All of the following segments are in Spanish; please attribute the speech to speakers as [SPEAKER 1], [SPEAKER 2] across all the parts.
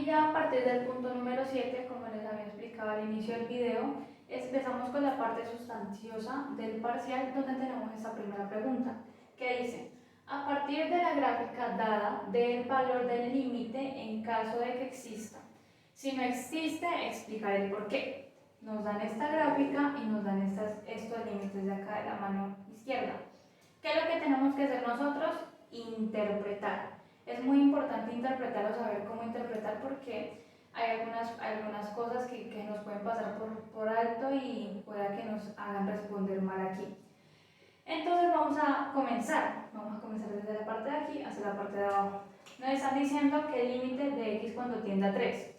[SPEAKER 1] Aquí ya a partir del punto número 7, como les había explicado al inicio del video, empezamos con la parte sustanciosa del parcial, donde tenemos esta primera pregunta, que dice: a partir de la gráfica dada, del valor del límite en caso de que exista. Si no existe, explicar el por qué. Nos dan esta gráfica y nos dan estos límites de acá de la mano izquierda. ¿Qué es lo que tenemos que hacer nosotros? Interpretar. Es muy importante interpretar o saber cómo interpretar, porque hay algunas cosas que nos pueden pasar por alto y pueda que nos hagan responder mal aquí. Entonces vamos a comenzar desde la parte de aquí hasta la parte de abajo. Nos están diciendo que el límite de x cuando tiende a 3.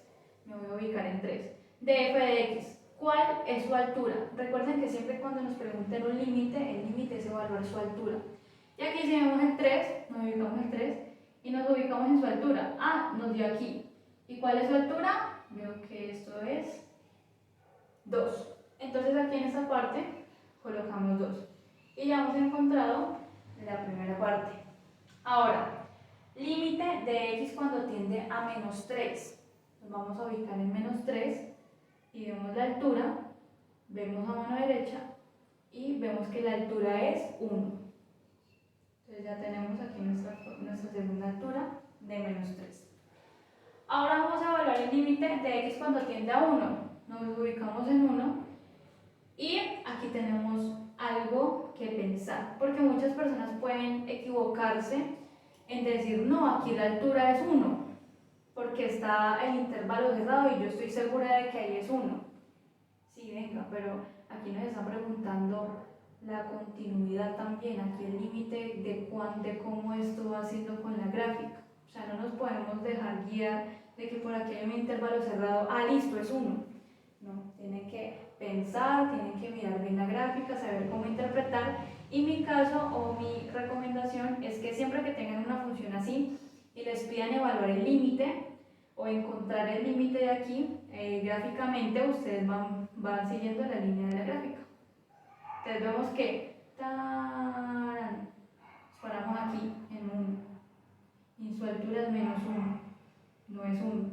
[SPEAKER 1] Me voy a ubicar en 3. De f de x. ¿Cuál es su altura? Recuerden que siempre cuando nos pregunten un límite, el límite es evaluar su altura. Y aquí si vemos el 3, nos ubicamos en 3 y nos ubicamos en su altura. Ah, nos dio aquí. ¿Y cuál es su altura? Veo que esto es 2. Entonces aquí en esta parte colocamos 2. Y ya hemos encontrado la primera parte. Ahora, límite de x cuando tiende a menos 3. Nos vamos a ubicar en menos 3 y vemos la altura, vemos a mano derecha y vemos que la altura es 1. Entonces ya tenemos aquí nuestra segunda altura de menos 3. Ahora vamos a evaluar el límite de x cuando tiende a 1. Nos ubicamos en 1 y aquí tenemos algo que pensar, porque muchas personas pueden equivocarse en decir: no, aquí la altura es 1, porque está el intervalo cerrado y yo estoy segura de que ahí es 1. Sí, venga, pero aquí nos están preguntando la continuidad también, aquí el límite de cómo esto va haciendo con la gráfica. O sea, no nos podemos dejar guiar de que por aquí hay un intervalo cerrado, listo, es 1. No, tienen que pensar, tienen que mirar bien la gráfica, saber cómo interpretar. Y mi caso o mi recomendación es que siempre que tengan una función así y les pidan evaluar el límite o encontrar el límite de aquí, gráficamente ustedes van siguiendo la línea de la gráfica. Entonces vemos que paramos aquí en 1 y su altura es menos 1, no es 1.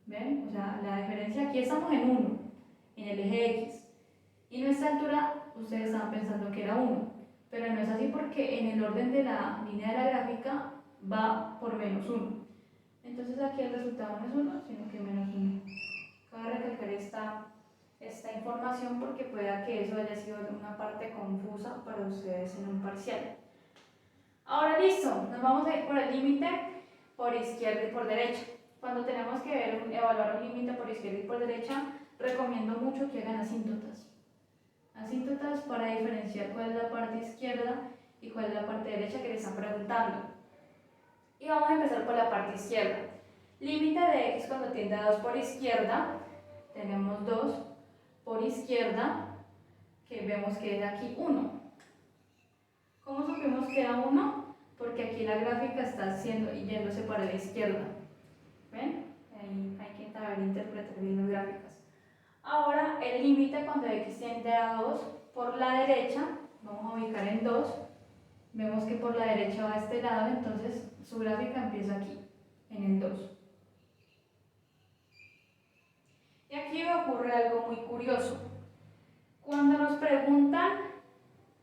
[SPEAKER 1] ¿Ven? O sea, la diferencia aquí estamos en 1, en el eje X. Y nuestra altura, ustedes estaban pensando que era 1, pero no es así, porque en el orden de la línea de la gráfica va por menos 1. Entonces aquí el resultado no es 1, sino que menos 1. Cabe recalcar esta información porque pueda que eso haya sido una parte confusa para ustedes en un parcial. Ahora listo, nos vamos a ir por el límite por izquierda y por derecha. Cuando tenemos que evaluar un límite por izquierda y por derecha, recomiendo mucho que hagan asíntotas. Asíntotas para diferenciar cuál es la parte izquierda y cuál es la parte derecha que les están preguntando. Y vamos a empezar por la parte izquierda. Límite de x cuando tiende a 2 por izquierda, tenemos 2 por izquierda, que vemos que es aquí 1. ¿Cómo supimos que era 1? Porque aquí la gráfica está yéndose para la izquierda. ¿Ven? Ahí hay que saber interpretar bien las gráficas. Ahora el límite cuando x tiende a 2 por la derecha, vamos a ubicar en 2, vemos que por la derecha va a este lado, entonces su gráfica empieza aquí, en el 2. Y aquí ocurre algo muy curioso. Cuando nos preguntan,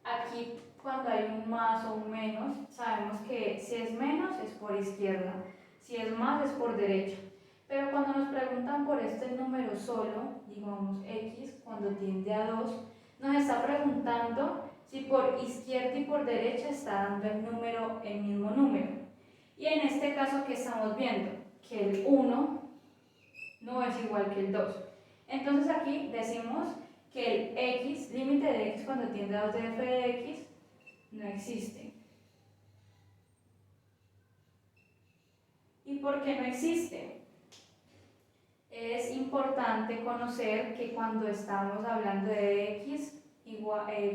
[SPEAKER 1] aquí cuando hay un más o un menos, sabemos que si es menos es por izquierda, si es más es por derecha. Pero cuando nos preguntan por este número solo, digamos x, cuando tiende a 2, nos está preguntando si por izquierda y por derecha está dando el mismo número. Y en este caso, ¿qué estamos viendo? Que el 1 no es igual que el 2. Entonces aquí decimos que el x, límite de x cuando tiende a 2 de f de x, no existe. ¿Y por qué no existe? Es importante conocer que cuando estamos hablando de x,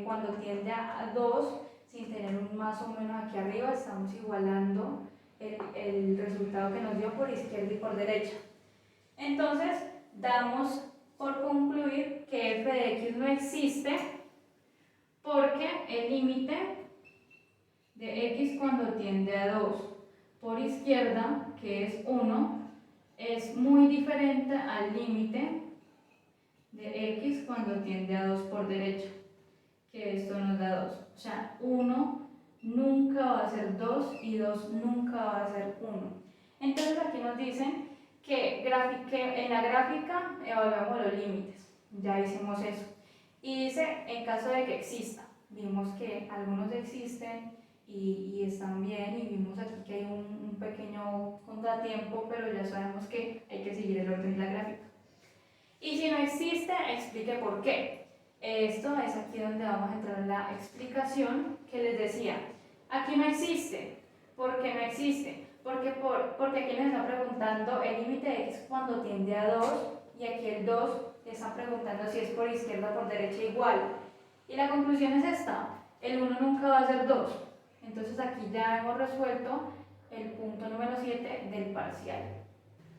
[SPEAKER 1] cuando tiende a 2, sin tener un más o menos aquí arriba, estamos igualando el resultado que nos dio por izquierda y por derecha. Entonces, damos por concluir que f de x no existe, porque el límite de x cuando tiende a 2 por izquierda, que es 1, es muy diferente al límite de x cuando tiende a 2 por derecha, que esto nos da 2. O sea, 1 nunca va a ser 2 y 2 nunca va a ser 1. Entonces aquí nos dicen que en la gráfica evaluamos los límites. Ya hicimos eso. Y dice, en caso de que exista, vimos que algunos existen y están bien, y vimos aquí que hay un pequeño contratiempo, pero ya sabemos que hay que seguir el orden de la gráfica. Y si no existe, explique por qué. Esto es aquí donde vamos a entrar en la explicación que les decía. Aquí no existe. ¿Por qué no existe? Porque aquí nos está preguntando el límite de x cuando tiende a 2, y aquí el 2 le está preguntando si es por izquierda o por derecha igual. Y la conclusión es esta: el 1 nunca va a ser 2. Entonces aquí ya hemos resuelto el punto número 7 del parcial.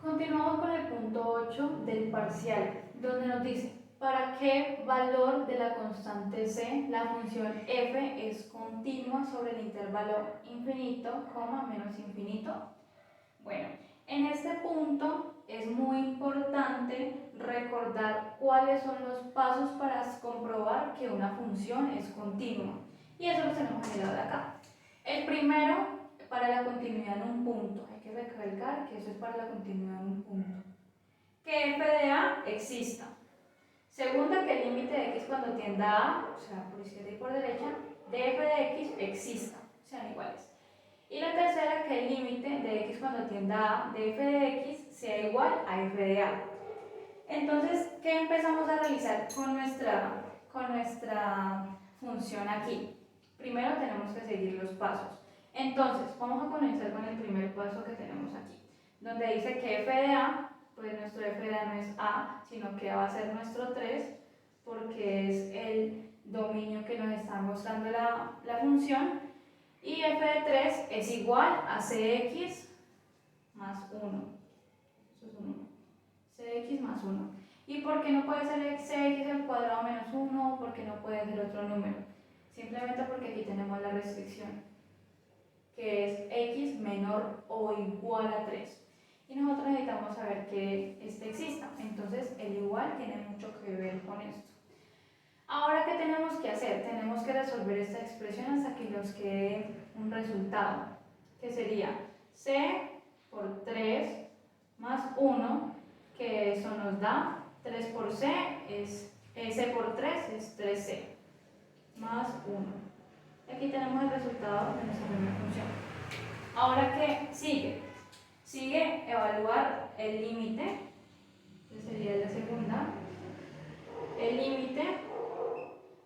[SPEAKER 1] Continuamos con el punto 8 del parcial, donde nos dice para qué valor de la constante c la función f es continua sobre el intervalo infinito, menos infinito. Bueno, en este punto es muy importante recordar cuáles son los pasos para comprobar que una función es continua. Y eso lo tenemos en el lado de acá. El primero, para la continuidad en un punto. Hay que recalcar que eso es para la continuidad en un punto. Que f de a exista. Segunda, que el límite de x cuando tienda a a, o sea, por izquierda y por derecha, de f de x exista, sean iguales. Y la tercera, que el límite de x cuando tienda a de f de x sea igual a f de a. Entonces, ¿qué empezamos a realizar con nuestra función aquí? Primero tenemos que seguir los pasos. Entonces, vamos a comenzar con el primer paso que tenemos aquí, donde dice que f de a, pues nuestro f de a no es a, sino que va a ser nuestro 3, porque es el dominio que nos está mostrando la función, y f de 3 es igual a cx más 1. Eso es un 1. Cx más 1. ¿Y por qué no puede ser cx al cuadrado menos 1? ¿Por qué no puede ser otro número? Simplemente porque aquí tenemos la restricción, que es x menor o igual a 3. Y nosotros necesitamos saber que este exista. Entonces el igual tiene mucho que ver con esto. Ahora, ¿qué tenemos que hacer? Tenemos que resolver esta expresión hasta que nos quede un resultado, que sería c por 3 más 1, que eso nos da 3 por c, c por 3 es 3c, más 1. Y aquí tenemos el resultado de nuestra primera función. Ahora, ¿qué sigue? Sigue evaluar el límite, que sería la segunda, el límite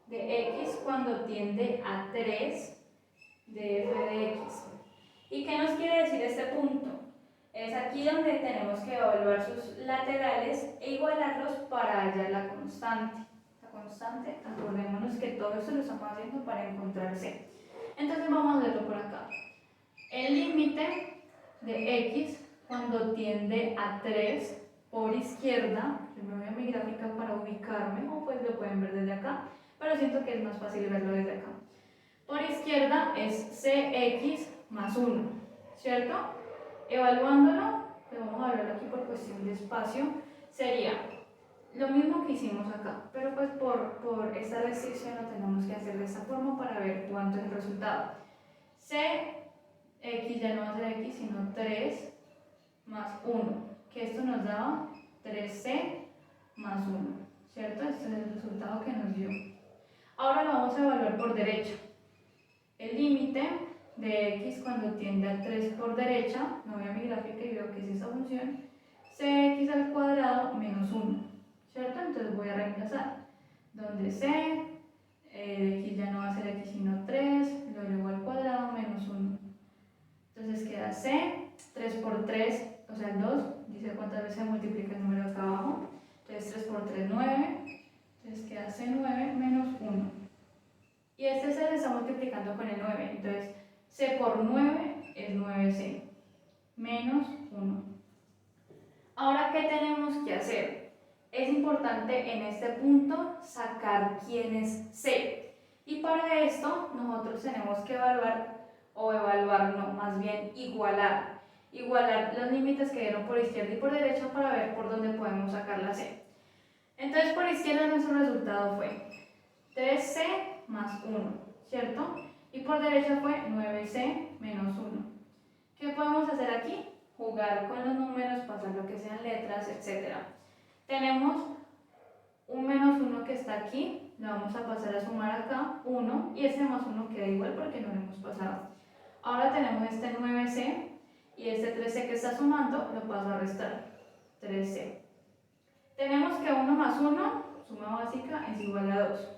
[SPEAKER 1] de x cuando tiende a 3 de f de x. ¿Y qué nos quiere decir este punto? Es aquí donde tenemos que evaluar sus laterales e igualarlos para hallar la constante. La constante, acordémonos que todo esto lo estamos haciendo para encontrar c. Entonces vamos a verlo por acá. El límite de x cuando tiende a 3 por izquierda, yo me voy a mi gráfica para ubicarme, o pues lo pueden ver desde acá, pero siento que es más fácil verlo desde acá. Por izquierda es cx más 1, ¿cierto? Evaluándolo, lo vamos a ver aquí por cuestión de espacio, sería lo mismo que hicimos acá, pero pues por esta restricción lo tenemos que hacer de esta forma para ver cuánto es el resultado. Cx ya no va a ser x, sino 3 más 1, que esto nos daba 3c más 1, ¿cierto? Este es el resultado que nos dio. Ahora lo vamos a evaluar por derecha. El límite de x cuando tiende a 3 por derecha, me voy a mi gráfica y veo que es esa función, cx al cuadrado menos 1, ¿cierto? Entonces voy a reemplazar, donde c de x ya no va a ser x sino 3, lo llevo al cuadrado menos 1. Entonces queda c, 3 por 3, o sea el 2, dice cuántas veces se multiplica el número acá abajo, entonces 3 por 3, 9, entonces queda c9 menos 1. Y este se le está multiplicando con el 9, entonces c por 9 es 9c, menos 1. Ahora, ¿qué tenemos que hacer? Es importante en este punto sacar quién es c. Y para esto nosotros tenemos que evaluar, o evaluar, no, más bien igualar igualar los límites que dieron por izquierda y por derecha para ver por dónde podemos sacar la c. Entonces por izquierda nuestro resultado fue 3c más 1, ¿cierto? Y por derecha fue 9c menos 1. ¿Qué podemos hacer aquí? Jugar con los números, pasar lo que sean letras, etc. Tenemos un menos 1 que está aquí, lo vamos a pasar a sumar acá, 1, y este más 1 queda igual porque no lo hemos pasado. Ahora tenemos este 9c y este 3c que está sumando, lo paso a restar, 3c. Tenemos que 1 más 1, suma básica, es igual a 2.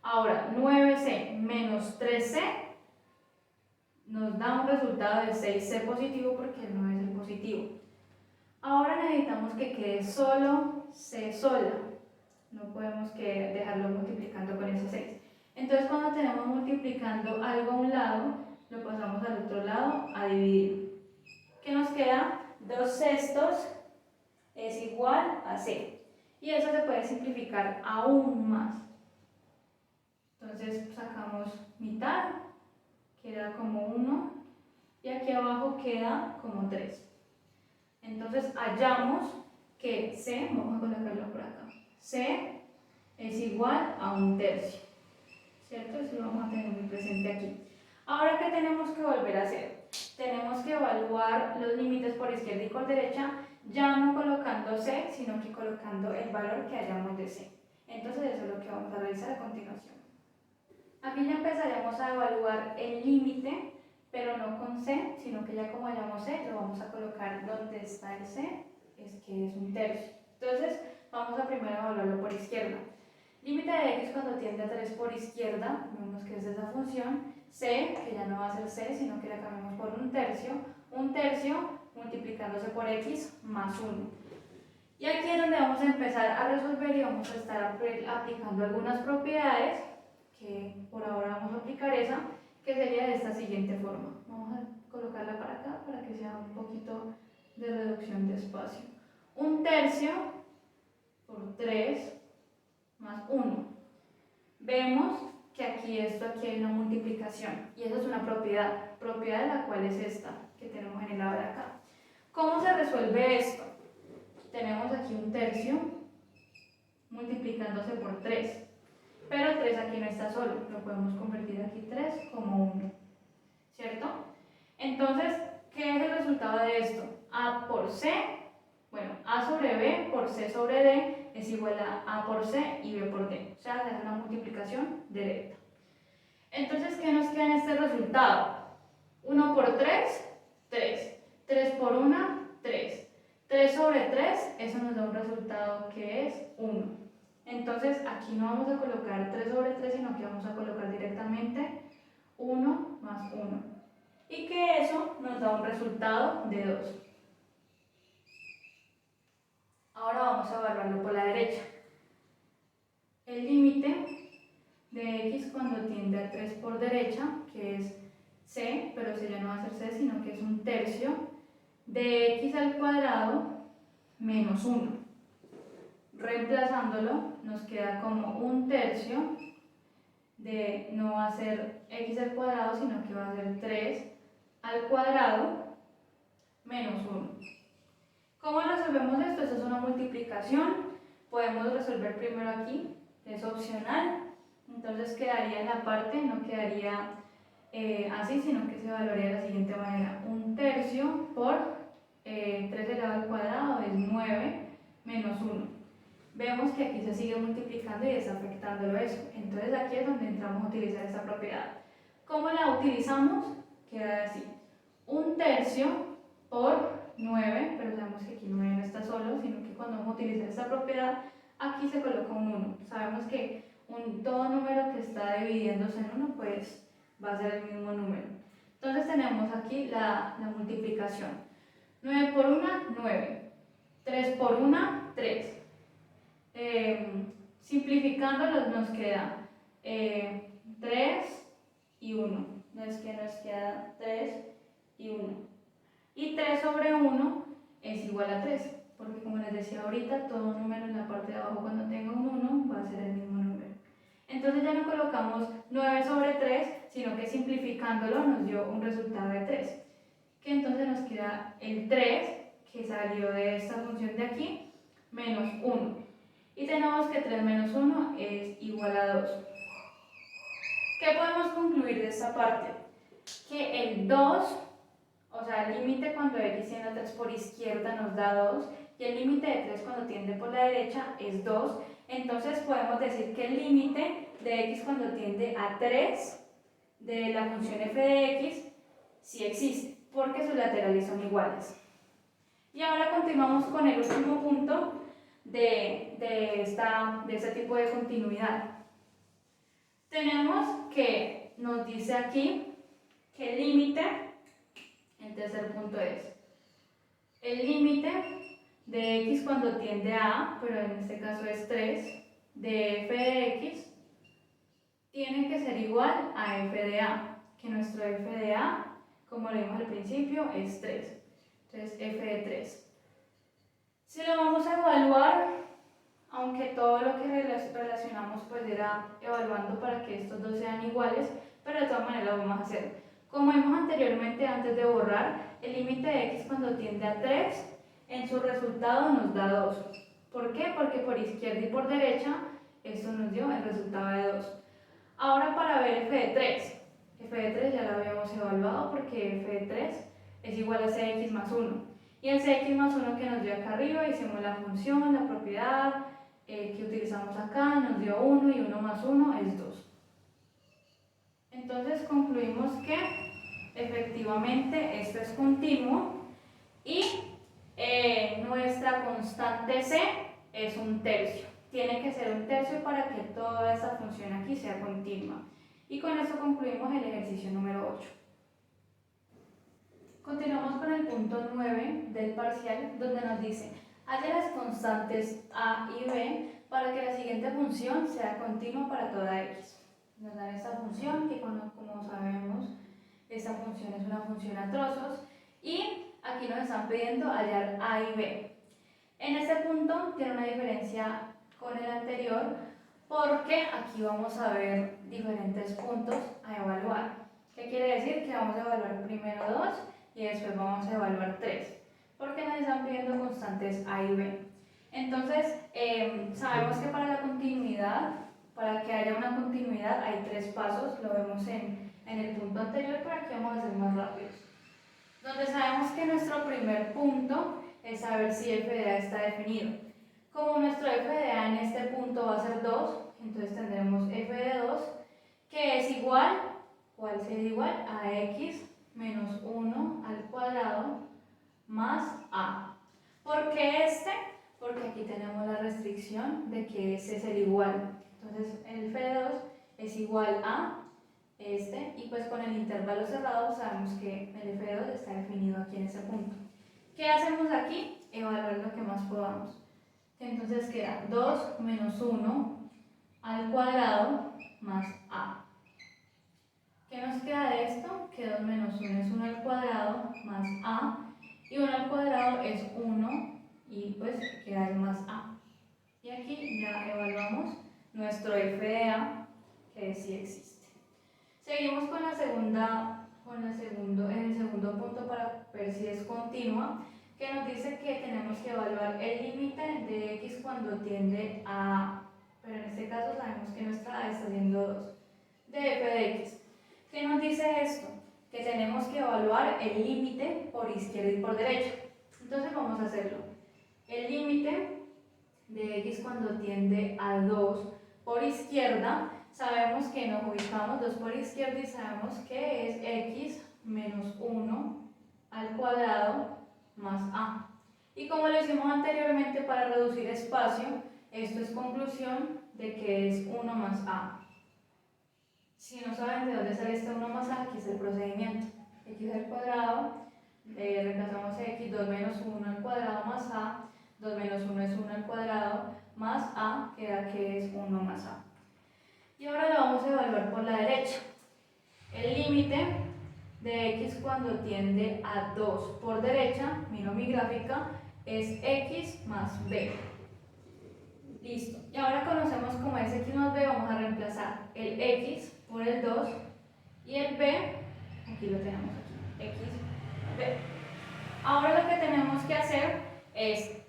[SPEAKER 1] Ahora, 9c menos 3c nos da un resultado de 6c positivo porque el 9 es el positivo. Ahora necesitamos que quede solo c sola. No podemos dejarlo multiplicando con ese 6. Entonces cuando tenemos multiplicando algo a un lado, lo pasamos al otro lado a dividir. ¿Qué nos queda? 2 sextos es igual a c. Y eso se puede simplificar aún más. Entonces sacamos mitad, queda como 1, y aquí abajo queda como 3. Entonces hallamos que c, vamos a colocarlo por acá, c es igual a 1/3, ¿cierto? Eso lo vamos a tener muy presente aquí. Ahora, ¿qué tenemos que volver a hacer? Tenemos que evaluar los límites por izquierda y por derecha, ya no colocando c, sino que colocando el valor que hallamos de c. Entonces eso es lo que vamos a realizar a continuación. Aquí ya empezaremos a evaluar el límite, pero no con c, sino que ya como hallamos c, lo vamos a colocar donde está el c, que es 1/3. Entonces, vamos a primero evaluarlo por izquierda. Límite de x cuando tiende a 3 por izquierda, vemos que es esa función, c, que ya no va a ser c, sino que la cambiamos por 1/3 multiplicándose por x más 1. Y aquí es donde vamos a empezar a resolver y vamos a estar aplicando algunas propiedades, que por ahora vamos a aplicar esa, que sería de esta siguiente forma. Vamos a colocarla para acá para que sea un poquito de reducción de espacio. 1/3 por 3 más 1. Vemos que aquí hay una multiplicación y eso es una propiedad de la cual es esta que tenemos en el lado de acá. ¿Cómo se resuelve esto? Tenemos aquí 1/3 multiplicándose por 3, pero 3 aquí no está solo, lo podemos convertir aquí 3 como 1, ¿cierto? Entonces, ¿qué es el resultado de esto? A por c, bueno, a sobre b por c sobre d es igual a por c y b por d, o sea, se hace una multiplicación directa. Entonces, ¿qué nos queda en este resultado? 1 por 3, 3, 3 por 1, 3. 3 sobre 3, eso nos da un resultado que es 1. Entonces aquí no vamos a colocar 3 sobre 3, sino que vamos a colocar directamente 1 más 1. Y que eso nos da un resultado de 2. Ahora vamos a evaluarlo por la derecha. El límite de x cuando tiende a 3 por derecha, que es c, pero c ya no va a ser c, sino que es 1/3 de x al cuadrado menos 1. Reemplazándolo nos queda como 1/3 de, no va a ser x al cuadrado, sino que va a ser 3 al cuadrado menos 1. ¿Cómo resolvemos esto? Esto es una multiplicación. Podemos resolver primero aquí, es opcional. Entonces quedaría en la parte, no quedaría así, sino que se evaluaría de la siguiente manera. 1/3 por 3 elevado al cuadrado es 9 menos 1. Vemos que aquí se sigue multiplicando y desafectándolo eso. Entonces aquí es donde entramos a utilizar esta propiedad. ¿Cómo la utilizamos? Queda así. 1/3 por 9, pero sabemos que aquí 9 no está solo, sino que cuando vamos a utilizar esta propiedad, aquí se coloca un 1. Sabemos que todo número que está dividiéndose en 1, pues va a ser el mismo número. Entonces tenemos aquí la multiplicación. 9 por 1, 9. 3 por 1, 3. Simplificándolos nos queda 3 y 1. Nos queda 3 y 1. Y 3 sobre 1 es igual a 3, porque como les decía ahorita, todo número en la parte de abajo cuando tenga un 1 va a ser el mismo número. Entonces ya no colocamos 9 sobre 3, sino que simplificándolo nos dio un resultado de 3. que entonces nos queda el 3, que salió de esta función de aquí, menos 1. Y tenemos que 3 menos 1 es igual a 2. ¿Qué podemos concluir de esta parte? Que el 2, o sea, el límite cuando x tiende a 3 por izquierda nos da 2, y el límite de 3 cuando tiende por la derecha es 2. Entonces podemos decir que el límite de x cuando tiende a 3 de la función f de x sí existe, porque sus laterales son iguales. Y ahora continuamos con el último punto de este tipo de continuidad. Tenemos que nos dice aquí que el límite, el tercer punto es, el límite de x cuando tiende a A, pero en este caso es 3, de f de x, tiene que ser igual a f de A, que nuestro f de A, como lo vimos al principio, es 3. Entonces f de 3. Si lo vamos a evaluar, aunque todo lo que relacionamos pues era evaluando para que estos dos sean iguales, pero de todas maneras lo vamos a hacer. Como vimos anteriormente, antes de borrar, el límite de x cuando tiende a 3, en su resultado nos da 2. ¿Por qué? Porque por izquierda y por derecha, esto nos dio el resultado de 2. Ahora para ver f de 3. F de 3 ya lo habíamos evaluado porque f de 3 es igual a cx más 1. Y el cx más 1 que nos dio acá arriba, hicimos la función, la propiedad que utilizamos acá, nos dio 1 y 1 más 1 es 2. Entonces concluimos que efectivamente esto es continuo y nuestra constante c es 1/3. Tiene que ser 1/3 para que toda esta función aquí sea continua. Y con eso concluimos el ejercicio número 8. Continuamos con el punto 9 del parcial, donde nos dice: halla las constantes a y b para que la siguiente función sea continua para toda x. Nos dan esta función que, como sabemos, esta función es una función a trozos, y aquí nos están pidiendo hallar a y b. En este punto tiene una diferencia con el anterior, porque aquí vamos a ver diferentes puntos a evaluar. ¿Qué quiere decir? Que vamos a evaluar primero 2 y después vamos a evaluar 3, porque nos están pidiendo constantes a y b. Entonces, sabemos que para la continuidad, para que haya una continuidad, hay 3 pasos, lo vemos en el punto anterior, pero aquí vamos a hacer más rápidos. Donde sabemos que nuestro primer punto es saber si f de a está definido. Como nuestro f de a en este punto va a ser 2, entonces tendremos f de 2, que es igual, ¿cuál sería igual? A x menos 1 al cuadrado más a. ¿Por qué este? Porque aquí tenemos la restricción de que ese es el igual. Entonces el f de 2 es igual a este, y pues con el intervalo cerrado sabemos que el f de 2 está definido aquí en ese punto. ¿Qué hacemos aquí? Evaluar lo que más podamos. Entonces queda 2 menos 1 al cuadrado más a. ¿Qué nos queda de esto? Que 2 menos 1 es 1 al cuadrado más a, y 1 al cuadrado es 1, y pues queda el más a. Y aquí ya evaluamos nuestro f de a, que sí existe. Seguimos con el segundo punto para ver si es continua, que nos dice que tenemos que evaluar el límite de x cuando tiende a A, pero en este caso sabemos que nuestra A está siendo 2, de f de x. ¿Qué nos dice esto? Que tenemos que evaluar el límite por izquierda y por derecha. Entonces vamos a hacerlo. El límite de x cuando tiende a 2 por izquierda, sabemos que nos ubicamos 2 por izquierda y sabemos que es x menos 1 al cuadrado más a. Y como lo hicimos anteriormente para reducir espacio, esto es conclusión de que es 1 más a. Si no saben de dónde sale este 1 más a, aquí es el procedimiento. X al cuadrado, reemplazamos x, 2 menos 1 al cuadrado más a, 2 menos 1 es 1 al cuadrado, más a, queda que es 1 más a. Y ahora lo vamos a evaluar por la derecha. El límite de x cuando tiende a 2 por derecha, miro mi gráfica, es x más b. Listo. Y ahora conocemos como es x más b, vamos a reemplazar el x por el 2 y el b, aquí lo tenemos aquí, x B. Ahora lo que tenemos que hacer es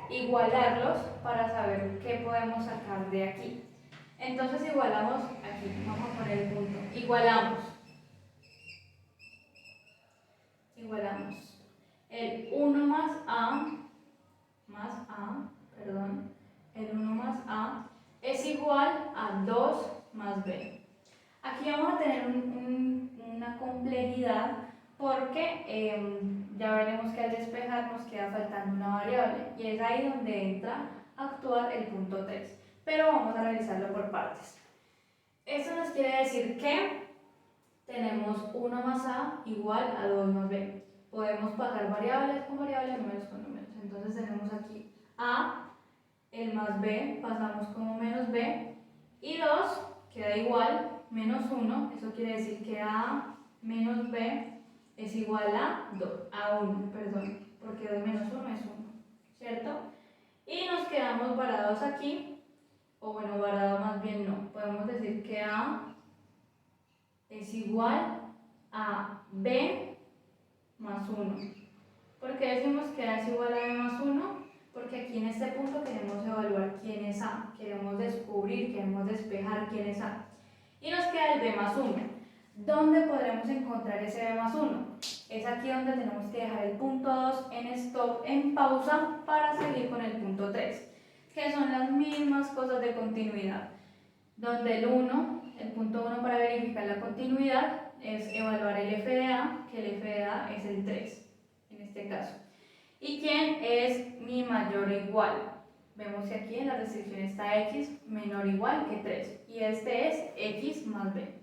[SPEAKER 1] igualarlos para saber qué podemos sacar de aquí. Entonces igualamos aquí, vamos a poner el punto, igualamos el 1 el 1 más A es igual a 2 más B. Aquí vamos a tener una complejidad porque ya veremos que al despejar nos queda faltando una variable y es ahí donde entra a actuar el punto 3. Pero vamos a realizarlo por partes. Esto nos quiere decir que tenemos 1 más A igual a 2 más B. Podemos pasar variables con variables, números con números. Entonces tenemos aquí A, el más B, pasamos como menos B, y 2 queda igual, menos 1, eso quiere decir que A menos B es igual a 1, porque 2 menos 1 es 1, ¿cierto? Y nos quedamos varados aquí, o bueno, varado más bien no, podemos decir que A es igual a B más 1. ¿Por qué decimos que A es igual a B más 1? Porque aquí en este punto queremos evaluar quién es A, queremos descubrir, queremos despejar quién es A. Y nos queda el B más 1. ¿Dónde podremos encontrar ese B más 1? Es aquí donde tenemos que dejar el punto 2 en stop, en pausa, para seguir con el punto 3, que son las mismas cosas de continuidad. Donde el punto 1 para verificar la continuidad es evaluar el f de A, que el f de A es el 3, en este caso. ¿Y quién es mi mayor o igual? Vemos que aquí en la restricción está x menor o igual que 3, y este es x más b.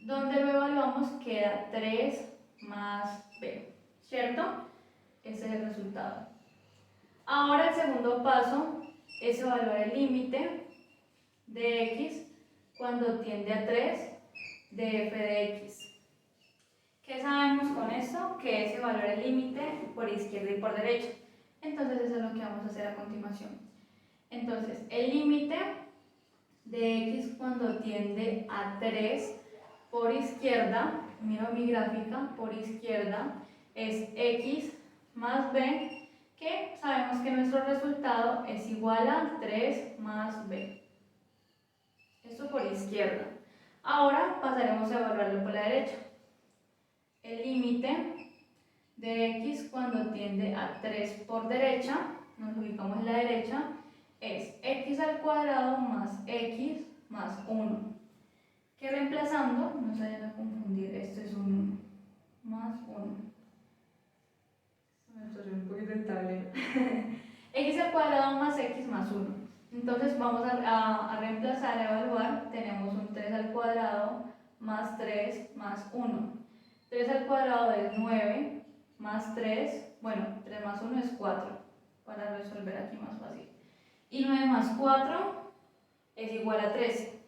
[SPEAKER 1] Donde lo evaluamos queda 3 más b, ¿cierto? Ese es el resultado. Ahora el segundo paso es evaluar el límite de x cuando tiende a 3 de f de x. ¿Qué sabemos con esto? Que es evaluar el límite por izquierda y por derecha. Entonces eso es lo que vamos a hacer a continuación. Entonces el límite de x cuando tiende a 3 por izquierda, miro mi gráfica, por izquierda es x más b, que sabemos que nuestro resultado es igual a 3 más b. Esto por izquierda. Ahora pasaremos a evaluarlo por la derecha. El límite de x cuando tiende a 3 por derecha, nos ubicamos en la derecha, es x al cuadrado más x más 1. Que reemplazando, no se vayan a confundir, esto es 1 más 1. Me estoy un poquito en tablero. X al cuadrado más x más 1. Entonces vamos a reemplazar, a evaluar. Tenemos un 3 al cuadrado más 3 más 1. 3 al cuadrado es 9 más 3, bueno, 3 más 1 es 4, para resolver aquí más fácil. Y 9 más 4 es igual a 13.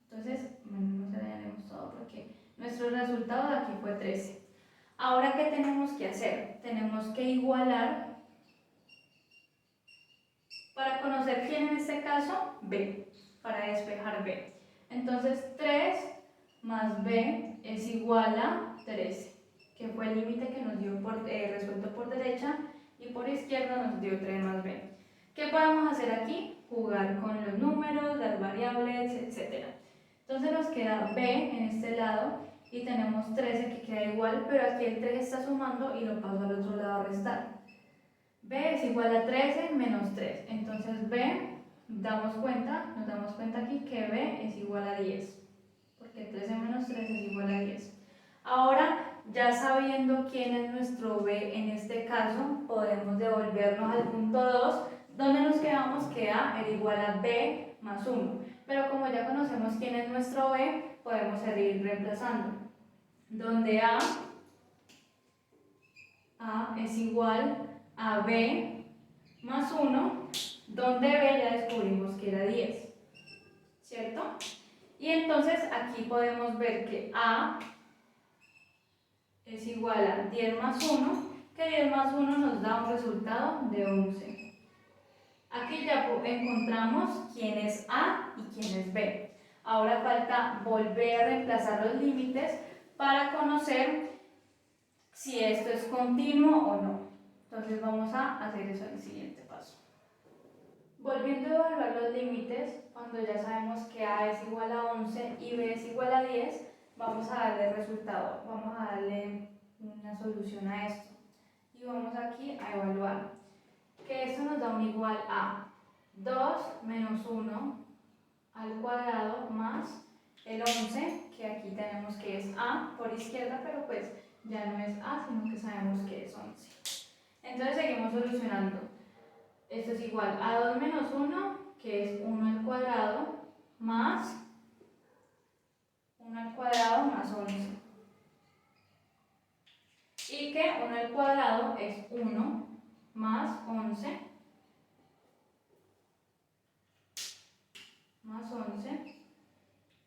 [SPEAKER 1] Entonces, no se dañaremos todo porque nuestro resultado de aquí fue 13. Ahora, ¿qué tenemos que hacer? Tenemos que igualar para conocer quién en este caso, B, para despejar B. Entonces, 3 más B es igual a 13, que fue el límite que nos dio resuelto por derecha, y por izquierda nos dio 3 más B. ¿Qué podemos hacer aquí? Jugar con los números, las variables, etc. Entonces nos queda B en este lado y tenemos 13 que queda igual, pero aquí el 3 está sumando y lo paso al otro lado a restar. B es igual a 13 menos 3. Entonces B, nos damos cuenta aquí que B es igual a 10. Porque 13 menos 3 es igual a 10. Ahora, ya sabiendo quién es nuestro B en este caso, podemos devolvernos al punto 2, donde nos quedamos que A era igual a B más 1. Pero como ya conocemos quién es nuestro B, podemos seguir reemplazando. Donde A es igual a B más 1, donde B ya descubrimos que era 10, ¿cierto? Y entonces aquí podemos ver que A es igual a 10 más 1, que 10 más 1 nos da un resultado de 11. Aquí ya encontramos quién es A y quién es B. Ahora falta volver a reemplazar los límites para conocer si esto es continuo o no. Entonces vamos a hacer eso en el siguiente paso. Volviendo a evaluar los límites, cuando ya sabemos que A es igual a 11 y B es igual a 10, vamos a darle resultado, vamos a darle una solución a esto. Y vamos aquí a evaluar, que esto nos da un igual a 2 menos 1 al cuadrado más el 11, que aquí tenemos que es A por izquierda, pero pues ya no es A, sino que sabemos que es 11. Entonces seguimos solucionando. Esto es igual a 2 menos 1, que es 1 al cuadrado, más 1 al cuadrado más 11. Y que 1 al cuadrado es 1 más 11, más 11.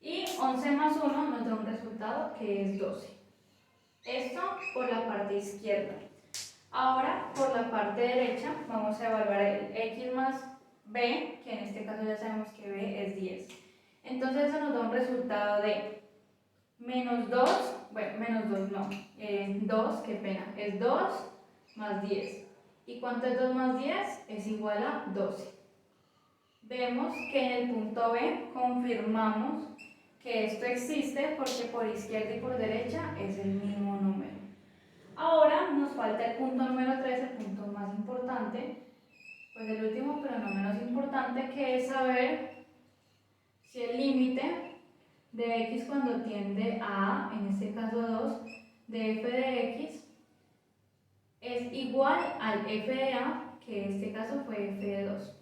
[SPEAKER 1] Y 11 más 1 nos da un resultado que es 12. Esto por la parte izquierda. Ahora, por la parte derecha, vamos a evaluar el x más b, que en este caso ya sabemos que b es 10. Entonces eso nos da un resultado de menos 2, bueno, menos 2 no, 2, qué pena, es 2 más 10. ¿Y cuánto es 2 más 10? Es igual a 12. Vemos que en el punto B confirmamos que esto existe porque por izquierda y por derecha es el mismo número. Ahora nos falta el punto número 3, el punto más importante, pues el último pero no menos importante, que es saber si el límite de x cuando tiende a A, en este caso 2, de f de x es igual al f de A, que en este caso fue f de 2.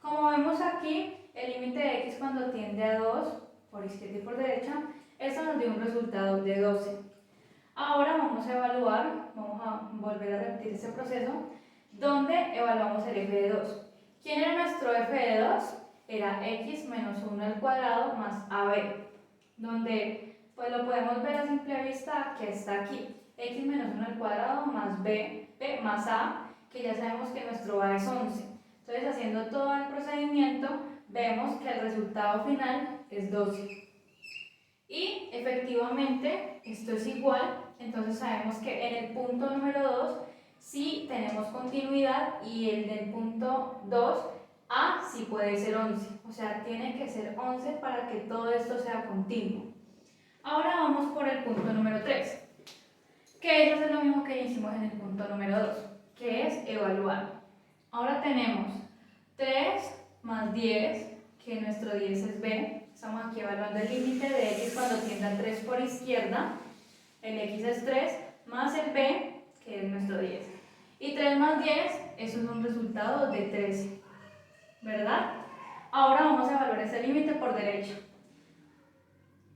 [SPEAKER 1] Como vemos aquí, el límite de x cuando tiende a 2, por izquierda y por derecha, esto nos dio un resultado de 12. Ahora vamos a evaluar, vamos a volver a repetir este proceso, donde evaluamos el f de 2. ¿Quién era nuestro f de 2? Era x menos 1 al cuadrado más ab, donde pues lo podemos ver a simple vista que está aquí, x menos 1 al cuadrado más b más a, que ya sabemos que nuestro a es 11. Entonces, haciendo todo el procedimiento, vemos que el resultado final es 12. Y efectivamente esto es igual, entonces sabemos que en el punto número 2 sí tenemos continuidad y el del punto 2 A sí puede ser 11, o sea, tiene que ser 11 para que todo esto sea continuo. Ahora vamos por el punto número 3, que eso es lo mismo que hicimos en el punto número 2, que es evaluar. Ahora tenemos 3 más 10, que nuestro 10 es b. Estamos aquí evaluando el límite de x cuando tiende a 3 por izquierda. El x es 3 más el b, que es nuestro 10. Y 3 más 10, eso es un resultado de 13, ¿verdad? Ahora vamos a evaluar ese límite por derecha,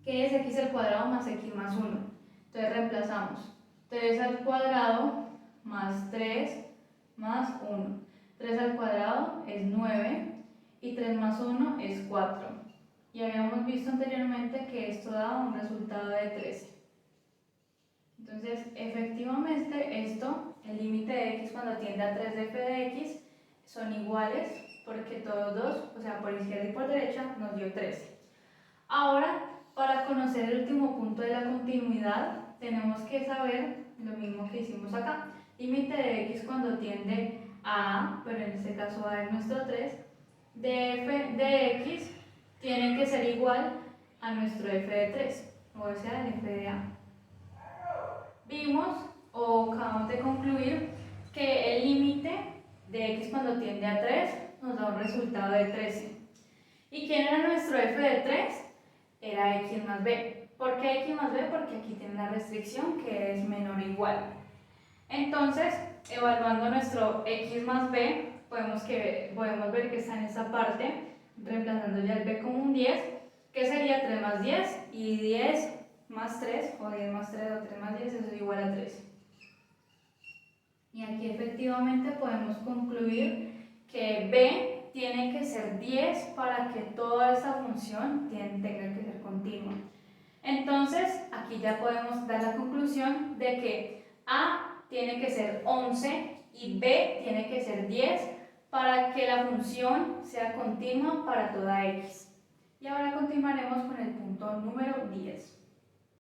[SPEAKER 1] que es x al cuadrado más x más 1. Entonces reemplazamos 3 al cuadrado más 3 más 1. 3 al cuadrado es 9 y 3 más 1 es 4. Y habíamos visto anteriormente que esto da un resultado de 13. Entonces, efectivamente, esto, el límite de x cuando tiende a 3 de f de x, son iguales porque todos dos, o sea, por izquierda y por derecha, nos dio 13. Ahora, para conocer el último punto de la continuidad, tenemos que saber lo mismo que hicimos acá. Límite de x cuando tiende a A, pero en este caso A es nuestro 3, de f de x tiene que ser igual a nuestro f de 3, o sea, el f de A. Vimos, o acabamos de concluir, que el límite de x cuando tiende a 3 nos da un resultado de 13. ¿Y quién era nuestro f de 3? Era x más b. ¿Por qué x más b? Porque aquí tiene la restricción que es menor o igual. Entonces, evaluando nuestro x más b, podemos ver que está en esta parte, reemplazando ya el b como un 10, que sería 3 más 10, y 10 más 3, o 10 más 3 o 3 más 10, eso es igual a 13. Y aquí efectivamente podemos concluir que b tiene que ser 10 para que toda esta función tenga que ser continua. Entonces, aquí ya podemos dar la conclusión de que a tiene que ser 11 y b tiene que ser 10 para que la función sea continua para toda x. Y ahora continuaremos con el punto número 10.